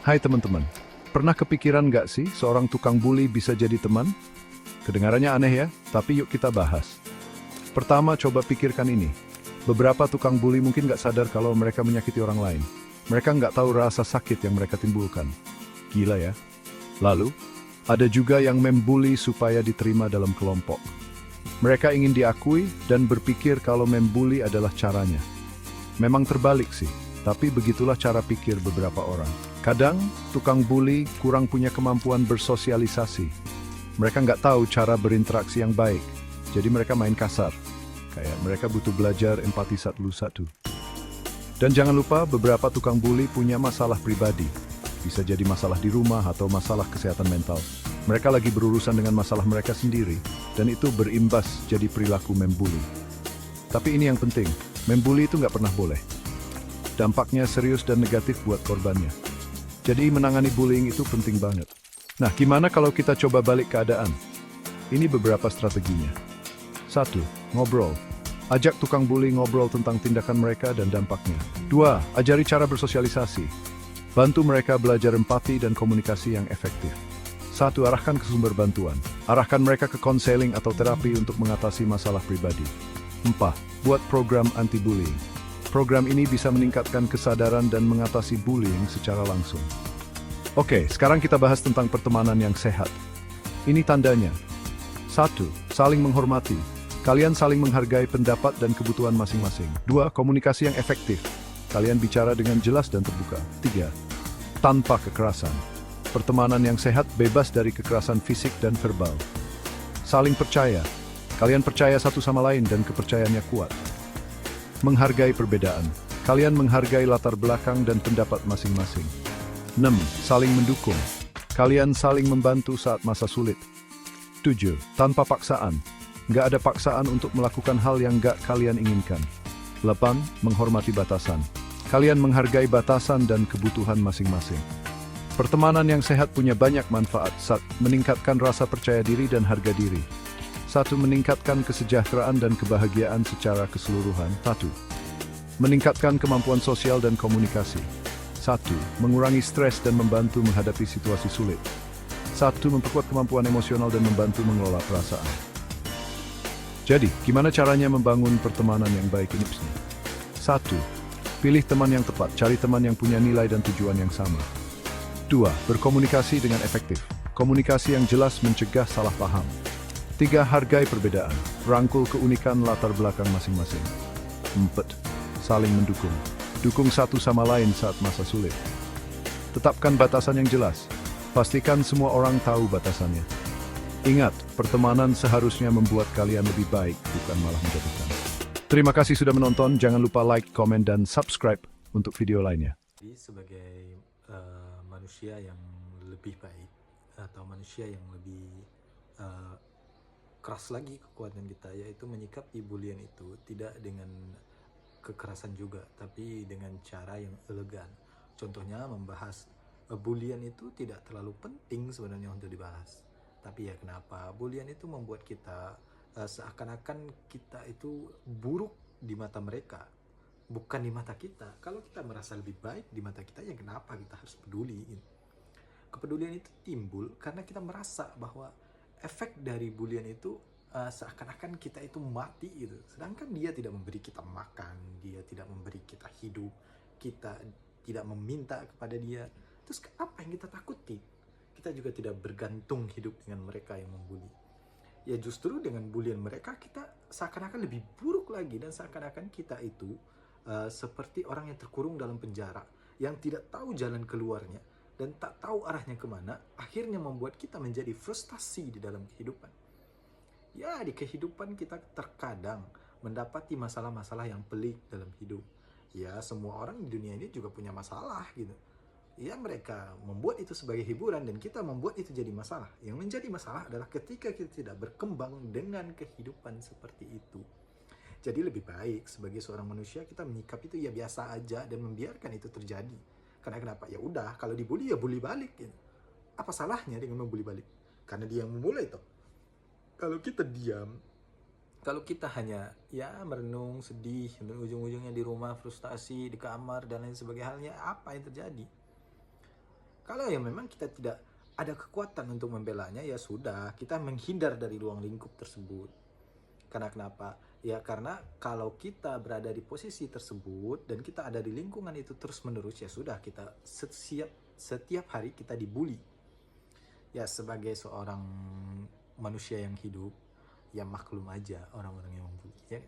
Hai teman-teman, pernah kepikiran nggak sih seorang tukang bully bisa jadi teman? Kedengarannya aneh ya, tapi yuk kita bahas. Pertama, coba pikirkan ini. Beberapa tukang bully mungkin nggak sadar kalau mereka menyakiti orang lain. Mereka nggak tahu rasa sakit yang mereka timbulkan. Gila ya. Lalu, ada juga yang membuli supaya diterima dalam kelompok. Mereka ingin diakui dan berpikir kalau membuli adalah caranya. Memang terbalik sih, tapi begitulah cara pikir beberapa orang. Kadang, tukang bully kurang punya kemampuan bersosialisasi. Mereka nggak tahu cara berinteraksi yang baik, jadi mereka main kasar. Kayak mereka butuh belajar empati satu. Dan jangan lupa, beberapa tukang bully punya masalah pribadi. Bisa jadi masalah di rumah atau masalah kesehatan mental. Mereka lagi berurusan dengan masalah mereka sendiri, dan itu berimbas jadi perilaku membuli. Tapi ini yang penting, membuli itu nggak pernah boleh. Dampaknya serius dan negatif buat korbannya. Jadi menangani bullying itu penting banget. Nah, gimana kalau kita coba balik keadaan? Ini beberapa strateginya. 1. Ngobrol. Ajak tukang bully ngobrol tentang tindakan mereka dan dampaknya. 2. Ajari cara bersosialisasi. Bantu mereka belajar empati dan komunikasi yang efektif. 1. Arahkan ke sumber bantuan. Arahkan mereka ke konseling atau terapi untuk mengatasi masalah pribadi. 4. Buat program anti-bullying. Program ini bisa meningkatkan kesadaran dan mengatasi bullying secara langsung. Oke, sekarang kita bahas tentang pertemanan yang sehat. Ini tandanya. 1. Saling menghormati. Kalian saling menghargai pendapat dan kebutuhan masing-masing. 2. Komunikasi yang efektif. Kalian bicara dengan jelas dan terbuka. 3. Tanpa kekerasan. Pertemanan yang sehat bebas dari kekerasan fisik dan verbal. Saling percaya. Kalian percaya satu sama lain dan kepercayaannya kuat. Menghargai perbedaan. Kalian menghargai latar belakang dan pendapat masing-masing. 6. Saling mendukung. Kalian saling membantu saat masa sulit. 7. Tanpa paksaan. Nggak ada paksaan untuk melakukan hal yang nggak kalian inginkan. 8. Menghormati batasan. Kalian menghargai batasan dan kebutuhan masing-masing. Pertemanan yang sehat punya banyak manfaat. 1. Meningkatkan rasa percaya diri dan harga diri. 1. Meningkatkan kesejahteraan dan kebahagiaan secara keseluruhan. 1. Meningkatkan kemampuan sosial dan komunikasi. 1. Mengurangi stres dan membantu menghadapi situasi sulit. 1. Memperkuat kemampuan emosional dan membantu mengelola perasaan. Jadi, gimana caranya membangun pertemanan yang baik ini? 1. Pilih teman yang tepat, cari teman yang punya nilai dan tujuan yang sama. 2. Berkomunikasi dengan efektif. Komunikasi yang jelas mencegah salah paham. 3. Hargai perbedaan, rangkul keunikan latar belakang masing-masing. 4. Saling mendukung. Dukung satu sama lain saat masa sulit. Tetapkan batasan yang jelas. Pastikan semua orang tahu batasannya. Ingat, pertemanan seharusnya membuat kalian lebih baik, bukan malah menjatuhkan. Terima kasih sudah menonton. Jangan lupa like, komen, dan subscribe untuk video lainnya. Sebagai manusia yang lebih baik atau manusia yang lebih keras lagi kekuatan kita, yaitu menyikapi bulian itu tidak dengan kekerasan juga, tapi dengan cara yang elegan. Contohnya membahas bulian itu tidak terlalu penting sebenarnya untuk dibahas, tapi ya kenapa bulian itu membuat kita seakan-akan kita itu buruk di mata mereka, bukan di mata kita. Kalau kita merasa lebih baik di mata kita, ya kenapa kita harus peduli? Kepedulian itu timbul karena kita merasa bahwa efek dari bulian itu seakan-akan kita itu mati gitu. Sedangkan dia tidak memberi kita makan, dia tidak memberi kita hidup, kita tidak meminta kepada dia. Terus apa yang kita takuti? Kita juga tidak bergantung hidup dengan mereka yang membuli. Ya justru dengan bulian mereka kita seakan-akan lebih buruk lagi, dan seakan-akan kita itu seperti orang yang terkurung dalam penjara, yang tidak tahu jalan keluarnya dan tak tahu arahnya kemana, akhirnya membuat kita menjadi frustasi di dalam kehidupan. Ya, di kehidupan kita terkadang mendapati masalah-masalah yang pelik dalam hidup. Ya, semua orang di dunia ini juga punya masalah gitu. Ya, mereka membuat itu sebagai hiburan dan kita membuat itu jadi masalah. Yang menjadi masalah adalah ketika kita tidak berkembang dengan kehidupan seperti itu. Jadi lebih baik sebagai seorang manusia kita menyikap itu ya biasa aja dan membiarkan itu terjadi. Karena kenapa? Ya udah, kalau dibully ya bully balik gitu. Apa salahnya dengan membuli balik? Karena dia yang memulai toh. Kalau kita diam, kalau kita hanya ya merenung, sedih, dan ujung-ujungnya di rumah frustasi, di kamar dan lain sebagainya, apa yang terjadi? Kalau ya memang kita tidak ada kekuatan untuk membelanya, ya sudah, kita menghindar dari ruang lingkup tersebut. Karena kenapa? Ya karena kalau kita berada di posisi tersebut dan kita ada di lingkungan itu terus-menerus, ya sudah, kita setiap hari kita dibully. Ya sebagai seorang manusia yang hidup, ya maklum aja orang-orang yang membuli. Ya